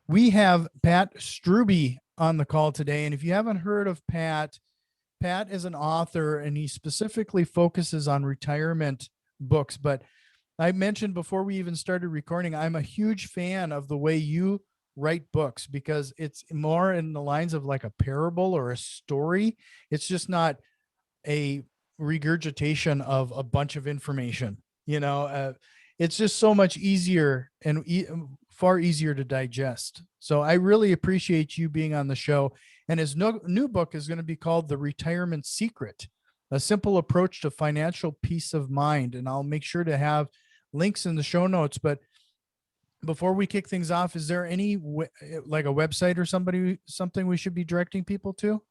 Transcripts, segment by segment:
We have Pat Strubbe on the call today. And if you haven't heard of Pat, Pat is an author and he specifically focuses on retirement books. But I mentioned before we even started recording, I'm a huge fan of the way you write books because it's more in the lines of like a parable or a story. It's just not a regurgitation of a bunch of information. It's just so much easier and far easier to digest. So I really appreciate you being on the show. And his new book is going to be called The Retirement Secret, a simple approach to financial peace of mind. And I'll make sure to have links in the show notes. But before we kick things off, is there any like a website or something we should be directing people to?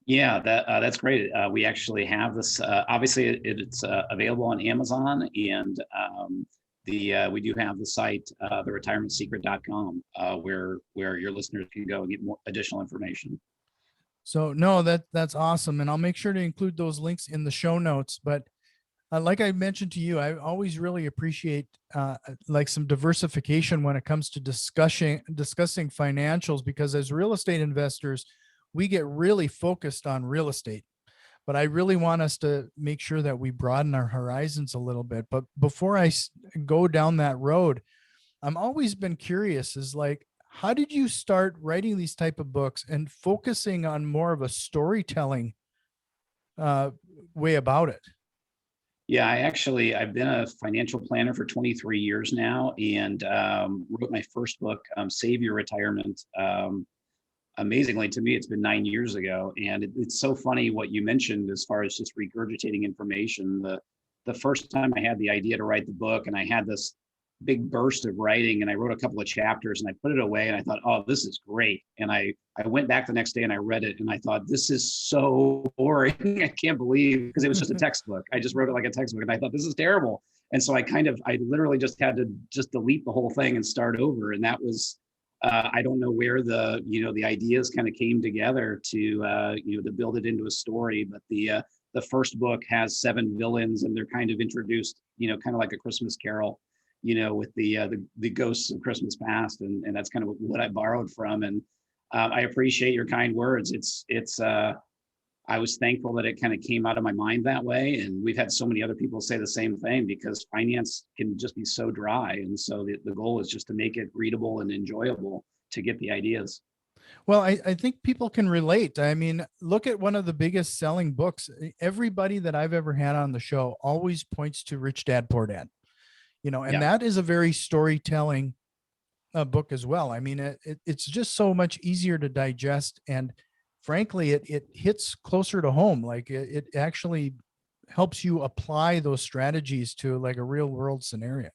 Yeah, that's great. We actually have this. Obviously, it's available on Amazon, and we do have the site, theretirementsecret.com, where your listeners can go and get more additional information. So no, that's awesome, and I'll make sure to include those links in the show notes. But like I mentioned to you, I always really appreciate like some diversification when it comes to discussing financials, because as real estate investors, we get really focused on real estate, but I really want us to make sure that we broaden our horizons a little bit. But before I go down that road, I'm always been curious is like, how did you start writing these type of books and focusing on more of a storytelling way about it? Yeah, I've been a financial planner for 23 years now, and wrote my first book, Save Your Retirement. Amazingly, to me, it's been 9 years ago. And it's so funny what you mentioned as far as just regurgitating information. The first time I had the idea to write the book, and I had this big burst of writing, and I wrote a couple of chapters and I put it away and I thought, oh, this is great. And I went back the next day and I read it and I thought, this is so boring. I can't believe, because it was just a textbook. I just wrote it like a textbook and I thought, this is terrible. And so I literally just had to just delete the whole thing and start over. And that was, I don't know where the ideas kind of came together to build it into a story. But the first book has 7 villains, and they're kind of introduced, kind of like a Christmas Carol, with the ghosts of Christmas past, and that's kind of what I borrowed from. And I appreciate your kind words. I was thankful that it kind of came out of my mind that way. And we've had so many other people say the same thing, because finance can just be so dry. And so the goal is just to make it readable and enjoyable to get the ideas. Well, I think people can relate. I mean, look at one of the biggest selling books. Everybody that I've ever had on the show always points to Rich Dad, Poor Dad, and Yeah. that is a very storytelling book as well. I mean, it's just so much easier to digest. And frankly, it hits closer to home. Like it actually helps you apply those strategies to like a real world scenario.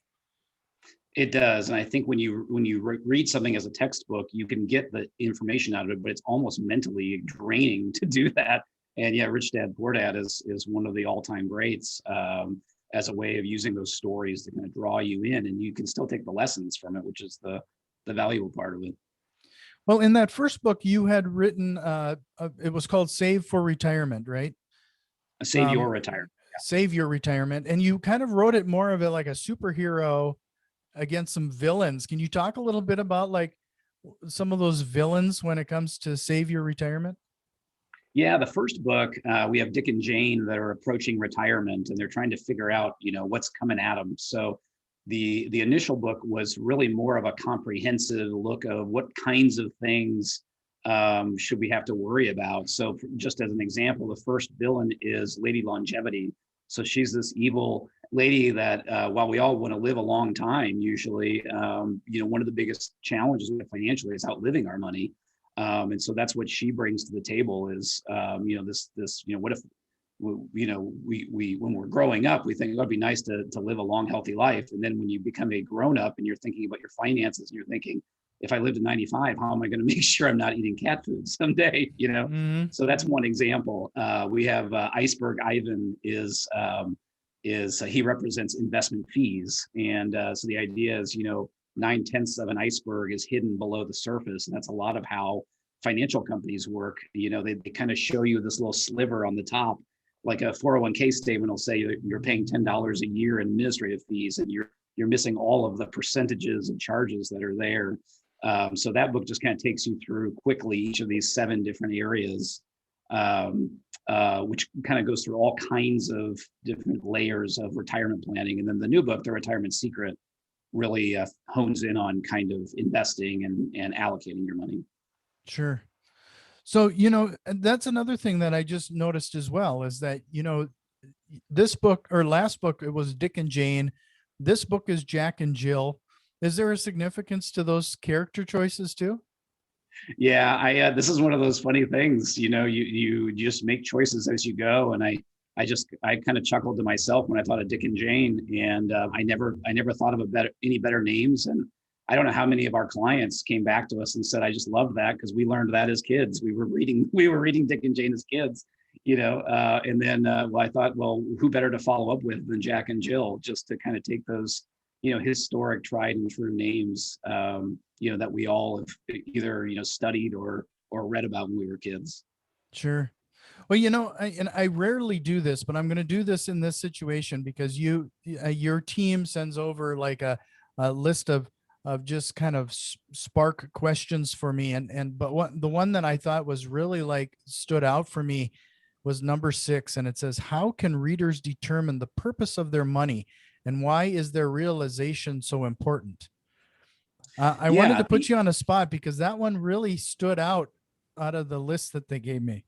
It does. And I think when you read something as a textbook, you can get the information out of it, but it's almost mentally draining to do that. And yeah, Rich Dad, Poor Dad is one of the all-time greats, as a way of using those stories to kind of draw you in, and you can still take the lessons from it, which is the valuable part of it. Well, in that first book you had written, it was called Save for Retirement, right? Save Your Retirement. Save Your Retirement. And you kind of wrote it more of it like a superhero against some villains. Can you talk a little bit about like some of those villains when it comes to Save Your Retirement? Yeah, the first book, we have Dick and Jane that are approaching retirement, and they're trying to figure out, what's coming at them. So the initial book was really more of a comprehensive look of what kinds of things should we have to worry about. So just as an example, the first villain is Lady Longevity. So she's this evil lady that while we all want to live a long time, usually, one of the biggest challenges we have financially is outliving our money. And so that's what she brings to the table is, what if, we when we're growing up, we think it would be nice to live a long, healthy life. And then when you become a grown up and you're thinking about your finances and you're thinking, if I live to 95, how am I going to make sure I'm not eating cat food someday? Mm-hmm. So that's one example. We have Iceberg Ivan is he represents investment fees. And so the idea is, 9/10 of an iceberg is hidden below the surface. And that's a lot of how financial companies work. They kind of show you this little sliver on the top, like a 401k statement will say you're paying $10 a year in administrative fees, and you're missing all of the percentages and charges that are there. So that book just kind of takes you through quickly each of these 7 different areas, which kind of goes through all kinds of different layers of retirement planning. And then the new book, The Retirement Secret, really hones in on kind of investing and allocating your money. Sure. So, and that's another thing that I just noticed as well is that, this book or last book, it was Dick and Jane. This book is Jack and Jill. Is there a significance to those character choices too? Yeah, this is one of those funny things, you just make choices as you go. And I kind of chuckled to myself when I thought of Dick and Jane, and I never thought of any better names. And I don't know how many of our clients came back to us and said, I just loved that because we learned that as kids. We were reading Dick and Jane as kids, and then I thought, well, who better to follow up with than Jack and Jill, just to kind of take those, historic tried and true names, that we all have either, studied or read about when we were kids. Sure. Well, I rarely do this, but I'm going to do this in this situation because your team sends over like a list of just kind of spark questions for me. But the one that I thought was really like stood out for me was number 6. And it says, how can readers determine the purpose of their money and why is their realization so important? I wanted Yeah, to put you on a spot because that one really stood out of the list that they gave me.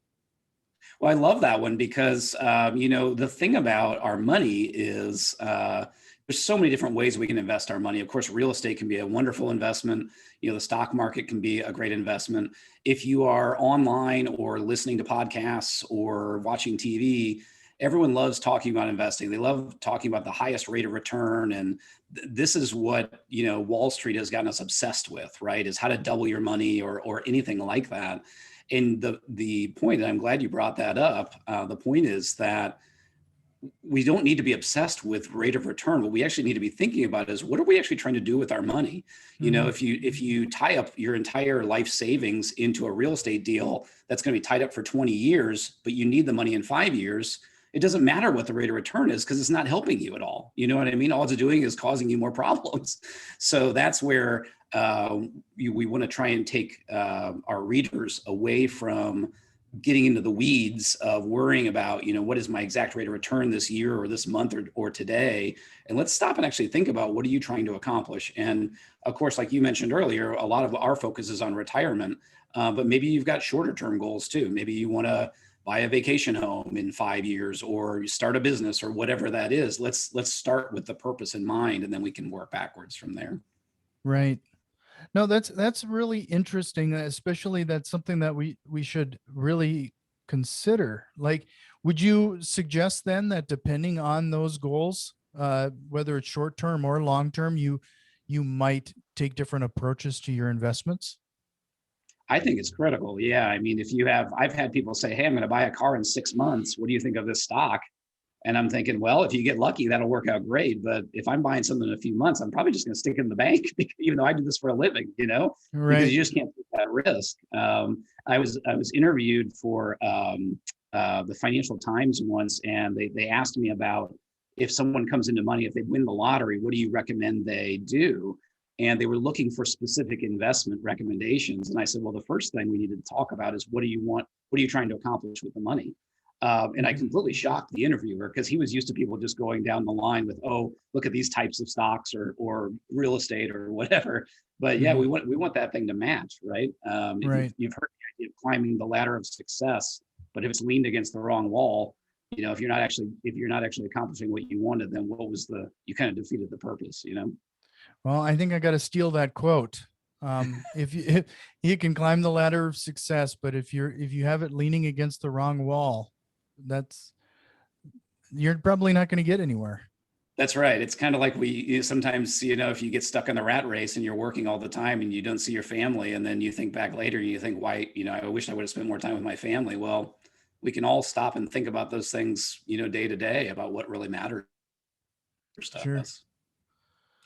well, I love that one because, the thing about our money is there's so many different ways we can invest our money. Of course, real estate can be a wonderful investment. The stock market can be a great investment. If you are online or listening to podcasts or watching TV, everyone loves talking about investing. They love talking about the highest rate of return. And this is what, Wall Street has gotten us obsessed with, right? Is how to double your money or anything like that. And the point, and I'm glad you brought that up, the point is that we don't need to be obsessed with rate of return. What we actually need to be thinking about is what are we actually trying to do with our money? Mhm. If you tie up your entire life savings into a real estate deal that's going to be tied up for 20 years, but you need the money in 5 years, it doesn't matter what the rate of return is because it's not helping you at all. You know what I mean? All it's doing is causing you more problems. So that's where we want to try and take our readers away from getting into the weeds of worrying about, what is my exact rate of return this year or this month or today? And let's stop and actually think about what are you trying to accomplish? And of course, like you mentioned earlier, a lot of our focus is on retirement, but maybe you've got shorter term goals too. Maybe you want to buy a vacation home in 5 years or you start a business or whatever that is. Let's start with the purpose in mind, and then we can work backwards from there. Right. No, that's really interesting, especially that's something that we should really consider. Like, would you suggest then that depending on those goals, whether it's short term or long term, you might take different approaches to your investments? I think it's critical. Yeah. I mean, I've had people say, hey, I'm going to buy a car in 6 months. What do you think of this stock? And I'm thinking, well, if you get lucky, that'll work out great. But if I'm buying something in a few months, I'm probably just going to stick it in the bank, even though I do this for a living, because Right. you just can't take that risk. I was interviewed for the Financial Times once, and they asked me about if someone comes into money, if they win the lottery, what do you recommend they do? And they were looking for specific investment recommendations. And I said, well, the first thing we need to talk about is what do you want? What are you trying to accomplish with the money? And I completely shocked the interviewer because he was used to people just going down the line with, oh, look at these types of stocks or real estate or whatever. But yeah, Mhm. we want that thing to match, right? Right. You've heard the idea of climbing the ladder of success, but if it's leaned against the wrong wall, if you're not actually accomplishing what you wanted, then you kind of defeated the purpose. Well, I think I got to steal that quote. If you can climb the ladder of success, but if you have it leaning against the wrong wall, that's you're probably not going to get anywhere. That's right. It's kind of like sometimes, if you get stuck in the rat race and you're working all the time and you don't see your family, and then you think back later and you think, why, I wish I would have spent more time with my family. Well, we can all stop and think about those things, day to day about what really matters to Sure. us.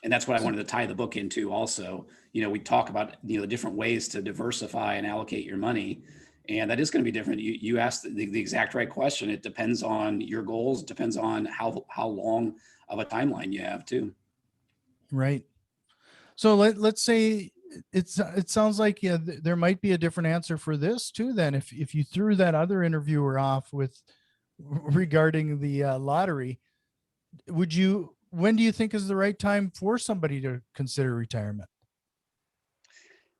And that's what I So, wanted to tie the book into also. We talk about, the different ways to diversify and allocate your money. And that is going to be different. You asked the exact right question. It depends on your goals. It depends on how long of a timeline you have too. right. So let's say it sounds like, yeah, there might be a different answer for this too. Then if you threw that other interviewer off with regarding the lottery, when do you think is the right time for somebody to consider retirement?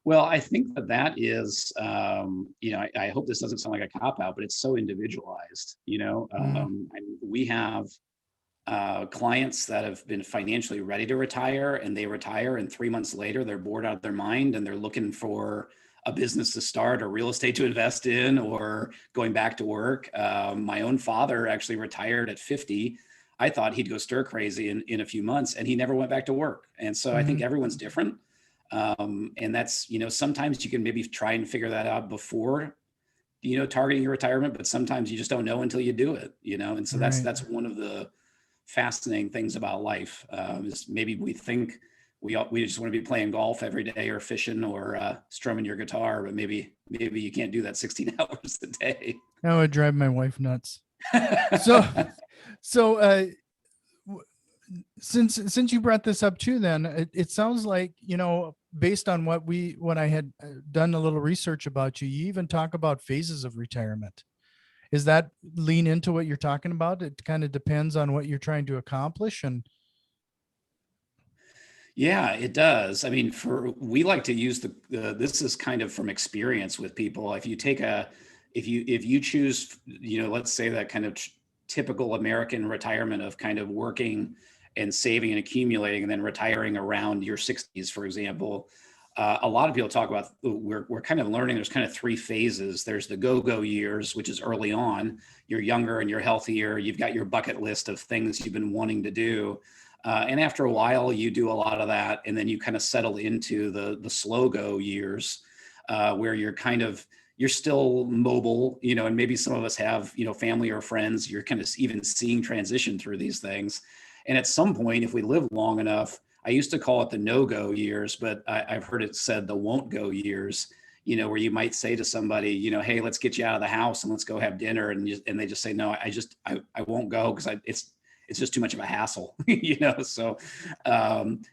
Well, I think that is, I hope this doesn't sound like a cop out, but it's so individualized, Mm, and we have clients that have been financially ready to retire, and they retire, and 3 months later they're bored out of their mind and they're looking for a business to start or real estate to invest in or going back to work. My own father actually retired at 50. I thought he'd go stir crazy in a few months, and he never went back to work. And so I think mhm. everyone's different. And that's, sometimes you can maybe try and figure that out before, targeting your retirement, but sometimes you just don't know until you do it, and so that's Right. that's one of the fascinating things about life. Is maybe we think we just want to be playing golf every day or fishing or strumming your guitar, but maybe you can't do that 16 hours a day. That would drive my wife nuts. So, so, w- since you brought this up too, then it sounds like, based on what I had done a little research about you, you even talk about phases of retirement. Is that lean into what you're talking about? It kind of depends on what you're trying to accomplish. And Yeah, it does. I mean, we like to use this is kind of from experience with people. If you choose, let's say that kind of typical American retirement of kind of working and saving and accumulating and then retiring around your 60s, for example. A lot of people talk about, we're kind of learning there's kind of three phases. There's the go-go years, which is early on. You're younger and you're healthier. You've got your bucket list of things you've been wanting to do. And after a while, you do a lot of that, and then you kind of settle into the slow go years, where you're still mobile, and maybe some of us have, family or friends. You're kind of even seeing transition through these things, and at some point, if we live long enough, I used to call it the no-go years, but I've heard it said the won't-go years. Where you might say to somebody, hey, let's get you out of the house and let's go have dinner, and they just say, no, I won't go because it's just too much of a hassle, So,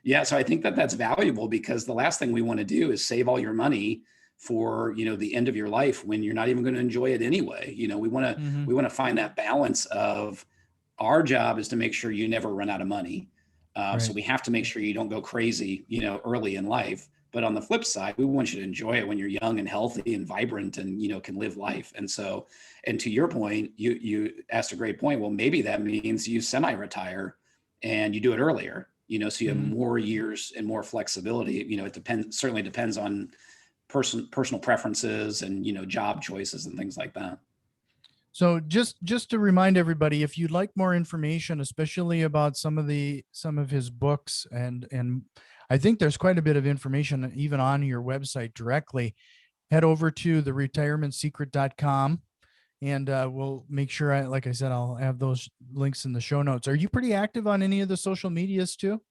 yeah, so I think that's valuable, because the last thing we want to do is save all your money for, the end of your life when you're not even going to enjoy it anyway. Mhm. We want to find that balance of, our job is to make sure you never run out of money. So Right. we have to make sure you don't go crazy, early in life. But on the flip side, we want you to enjoy it when you're young and healthy and vibrant and, can live life. And so, and to your point, you asked a great point. Well, maybe that means you semi-retire and you do it earlier, so you have Mhm. more years and more flexibility. It certainly depends on personal preferences and, job choices and things like that. So just to remind everybody, if you'd like more information, especially about some of his books, and I think there's quite a bit of information even on your website directly, head over to theretirementsecret.com, and we'll make sure like I said, I'll have those links in the show notes. Are you pretty active on any of the social medias too?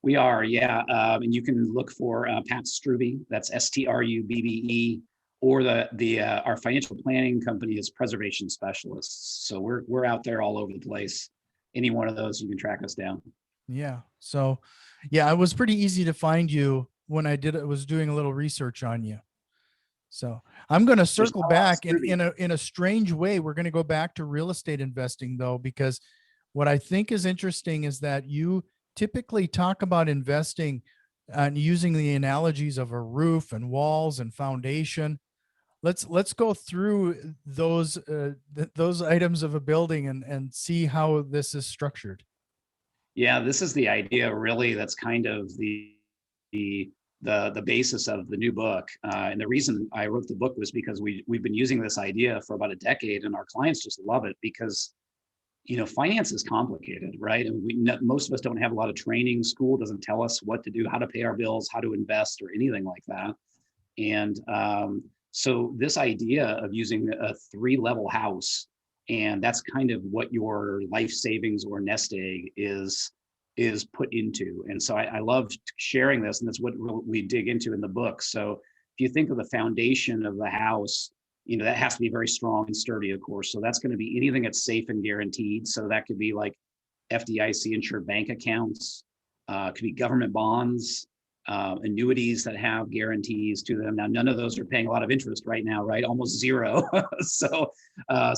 We are, yeah. And you can look for Pat Strubbe. That's Strubbe, or our financial planning company is Preservation Specialists. So we're out there all over the place. Any one of those, you can track us down. Yeah. So, yeah, it was pretty easy to find you when was doing a little research on you. So I'm going to There's circle not a lot of back Strubbe. in a strange way. We're going to go back to real estate investing though, because what I think is interesting is that you typically talk about investing and using the analogies of a roof and walls and foundation. Let's go through those items of a building and see how this is structured. Yeah, this is the idea really. That's kind of the the basis of the new book. And the reason I wrote the book was because we've been using this idea for about a decade, and our clients just love it because, finance is complicated, right? And most of us don't have a lot of training. School doesn't tell us what to do, how to pay our bills, how to invest, or anything like that. And so this idea of using a three-level house, and that's kind of what your life savings or nest egg is put into. And so I love sharing this, and that's what we dig into in the book. So if you think of the foundation of the house, that has to be very strong and sturdy, of course. So that's going to be anything that's safe and guaranteed. So that could be like FDIC insured bank accounts, could be government bonds, annuities that have guarantees to them. Now, none of those are paying a lot of interest right now, right? Almost zero. So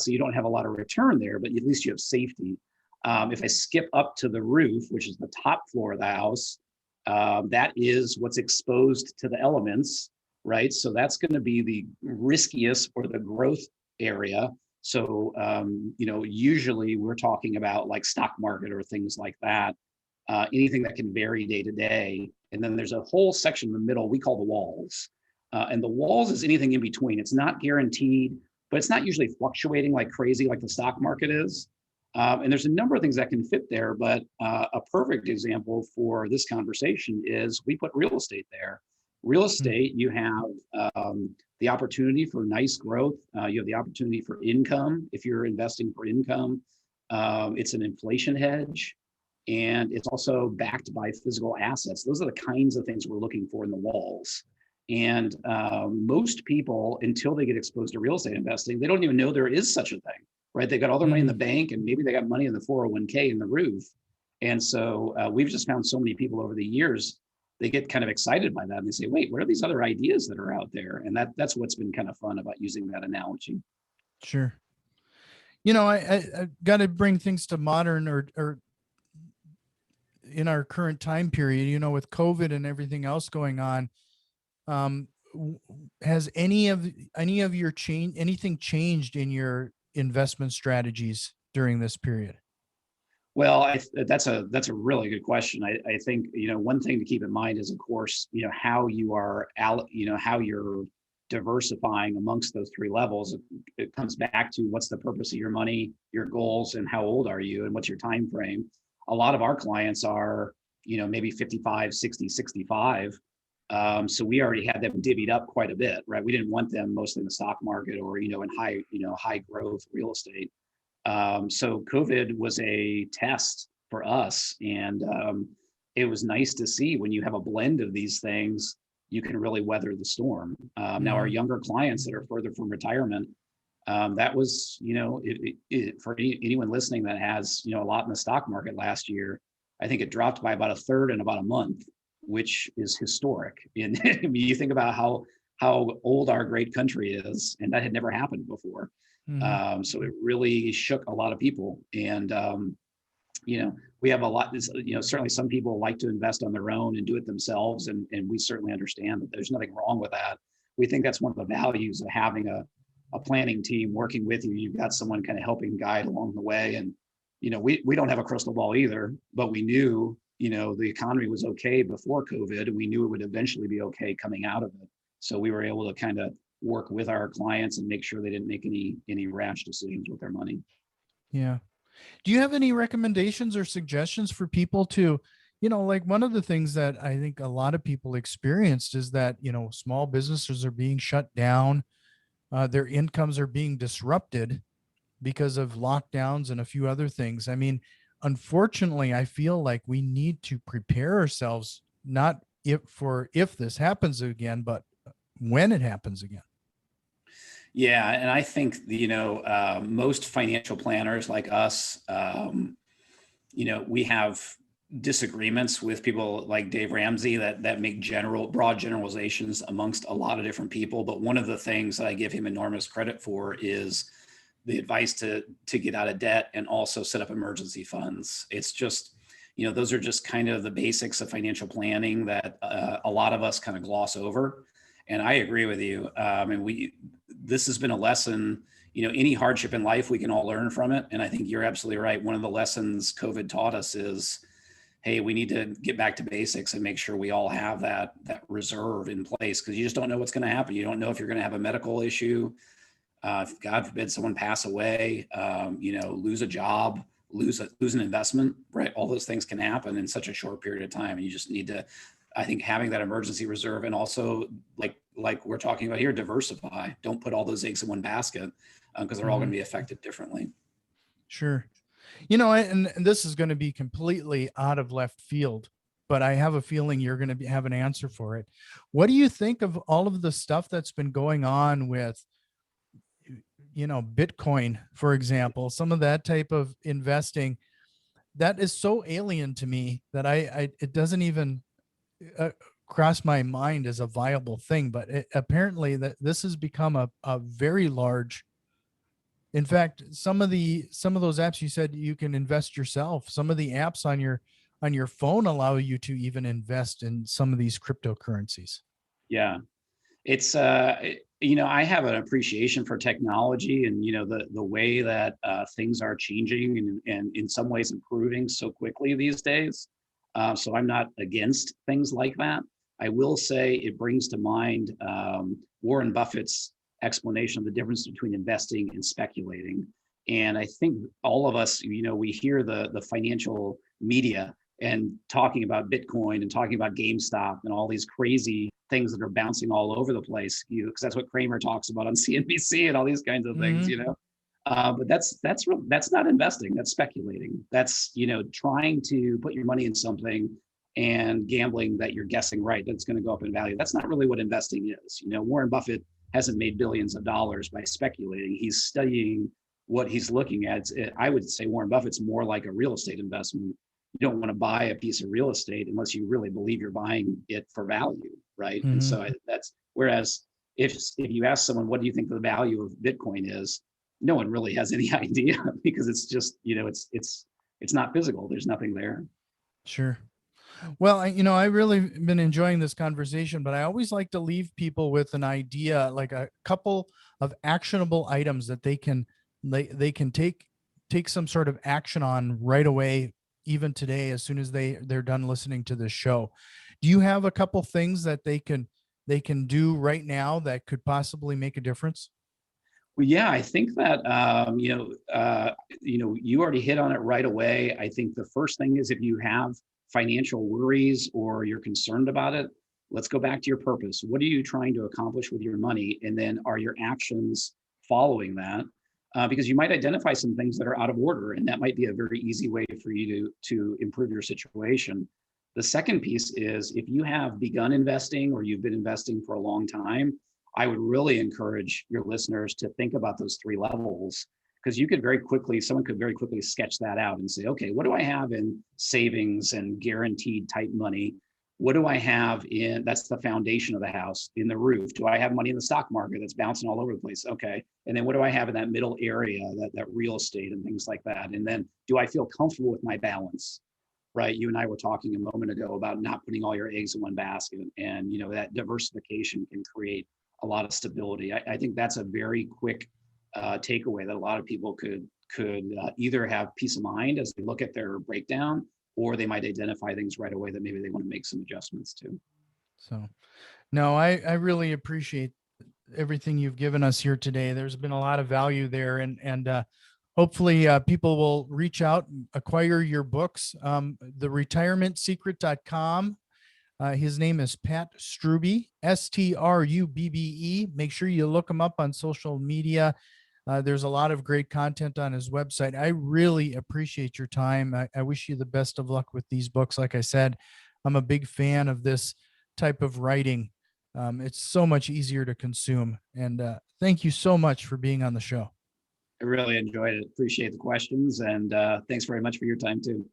you don't have a lot of return there, but at least you have safety. If I skip up to the roof, which is the top floor of the house, that is what's exposed to the elements, right? So that's going to be the riskiest or the growth area. So, usually we're talking about like stock market or things like that, anything that can vary day to day. And then there's a whole section in the middle we call the walls. And the walls is anything in between. It's not guaranteed, but it's not usually fluctuating like crazy like the stock market is. And there's a number of things that can fit there, but a perfect example for this conversation is we put real estate there. Real estate, you have the opportunity for nice growth. You have the opportunity for income if you're investing for income. It's an inflation hedge, and it's also backed by physical assets. Those are the kinds of things we're looking for in the walls. And most people, until they get exposed to real estate investing, they don't even know there is such a thing, right? They got all their money in the bank, and maybe they got money in the 401k in the roof. And so we've just found so many people over the years, they get kind of excited by that. And they say, wait, what are these other ideas that are out there? And that's what's been kind of fun about using that analogy. Sure. I got to bring things to modern or in our current time period, with COVID and everything else going on. Has anything changed in your investment strategies during this period? Well, that's a really good question. I think, one thing to keep in mind is, of course, how you're diversifying amongst those three levels. It comes back to what's the purpose of your money, your goals, and how old are you, and what's your time frame. A lot of our clients are, maybe 55, 60, 65. So we already had them divvied up quite a bit, right? We didn't want them mostly in the stock market or, in high growth real estate. So COVID was a test for us. And it was nice to see when you have a blend of these things, you can really weather the storm. Now, our younger clients that are further from retirement, that was, for anyone listening that has, a lot in the stock market last year, I think it dropped by about a third in about a month, which is historic. And I mean, you think about how old our great country is, and that had never happened before. So it really shook a lot of people. And, we have a lot, certainly some people like to invest on their own and do it themselves. And we certainly understand that there's nothing wrong with that. We think that's one of the values of having a planning team working with you. You've got someone kind of helping guide along the way. And, we don't have a crystal ball either, but we knew, the economy was okay before COVID, and we knew it would eventually be okay coming out of it. So we were able to kind of work with our clients and make sure they didn't make any rash decisions with their money. Yeah. Do you have any recommendations or suggestions for people to, like one of the things that I think a lot of people experienced is that, small businesses are being shut down. Their incomes are being disrupted because of lockdowns and a few other things. I mean, unfortunately, I feel like we need to prepare ourselves, not if this happens again, but when it happens again. Yeah, and I think most financial planners like us, we have disagreements with people like Dave Ramsey that make broad generalizations amongst a lot of different people. But one of the things that I give him enormous credit for is the advice to get out of debt and also set up emergency funds. It's just, those are just kind of the basics of financial planning that a lot of us kind of gloss over. And I agree with you. This has been a lesson, any hardship in life, we can all learn from it. And I think you're absolutely right. One of the lessons COVID taught us is, hey, we need to get back to basics and make sure we all have that reserve in place, because you just don't know what's going to happen. You don't know if you're going to have a medical issue. If God forbid someone pass away, lose a job, lose an investment, right? All those things can happen in such a short period of time. And you just need to, I think, having that emergency reserve, and also like we're talking about here, diversify. Don't put all those eggs in one basket, because they're all going to be affected differently. Sure. And this is going to be completely out of left field, but I have a feeling you're going to have an answer for it. What do you think of all of the stuff that's been going on with, Bitcoin, for example, some of that type of investing that is so alien to me that it doesn't even crossed my mind as a viable thing, but apparently that this has become a very large. In fact, some of those apps you said you can invest yourself. Some of the apps on your phone allow you to even invest in some of these cryptocurrencies. Yeah. It's I have an appreciation for technology, and the way that things are changing, and in some ways improving so quickly these days. So I'm not against things like that. I will say it brings to mind Warren Buffett's explanation of the difference between investing and speculating. And I think all of us, we hear the financial media and talking about Bitcoin and talking about GameStop and all these crazy things that are bouncing all over the place, because that's what Kramer talks about on CNBC and all these kinds of things, but that's not investing. That's speculating. That's, trying to put your money in something and gambling that you're guessing right that's going to go up in value. That's not really what investing is. Warren Buffett hasn't made billions of dollars by speculating. He's studying what he's looking at. I would say Warren Buffett's more like a real estate investment. You don't want to buy a piece of real estate unless you really believe you're buying it for value, right? And so that's, whereas if you ask someone, what do you think the value of Bitcoin is? No one really has any idea, because it's just, it's not physical. There's nothing there. Sure. Well, I really been enjoying this conversation, but I always like to leave people with an idea, like a couple of actionable items that they can take some sort of action on right away, even today, as soon as they're done listening to this show. Do you have a couple things that they can do right now that could possibly make a difference? Well, yeah, I think that you already hit on it right away. I think the first thing is, if you have financial worries or you're concerned about it, let's go back to your purpose. What are you trying to accomplish with your money? And then are your actions following that? Because you might identify some things that are out of order, and that might be a very easy way for you to improve your situation. The second piece is, if you have begun investing or you've been investing for a long time, I would really encourage your listeners to think about those three levels, because someone could very quickly sketch that out and say, okay, what do I have in savings and guaranteed type money? What do I have that's the foundation of the house, in the roof? Do I have money in the stock market that's bouncing all over the place? Okay. And then what do I have in that middle area, that real estate and things like that? And then, do I feel comfortable with my balance? Right. You and I were talking a moment ago about not putting all your eggs in one basket, and that diversification can create a lot of stability. I think that's a very quick takeaway that a lot of people could either have peace of mind as they look at their breakdown, or they might identify things right away that maybe they want to make some adjustments to. So, no, I really appreciate everything you've given us here today. There's been a lot of value there, and hopefully people will reach out and acquire your books. TheRetirementSecret.com. His name is Pat Strubbe, Strubbe. Make sure you look him up on social media. There's a lot of great content on his website. I really appreciate your time. I wish you the best of luck with these books. Like I said, I'm a big fan of this type of writing. It's so much easier to consume. And thank you so much for being on the show. I really enjoyed it. Appreciate the questions, and thanks very much for your time too.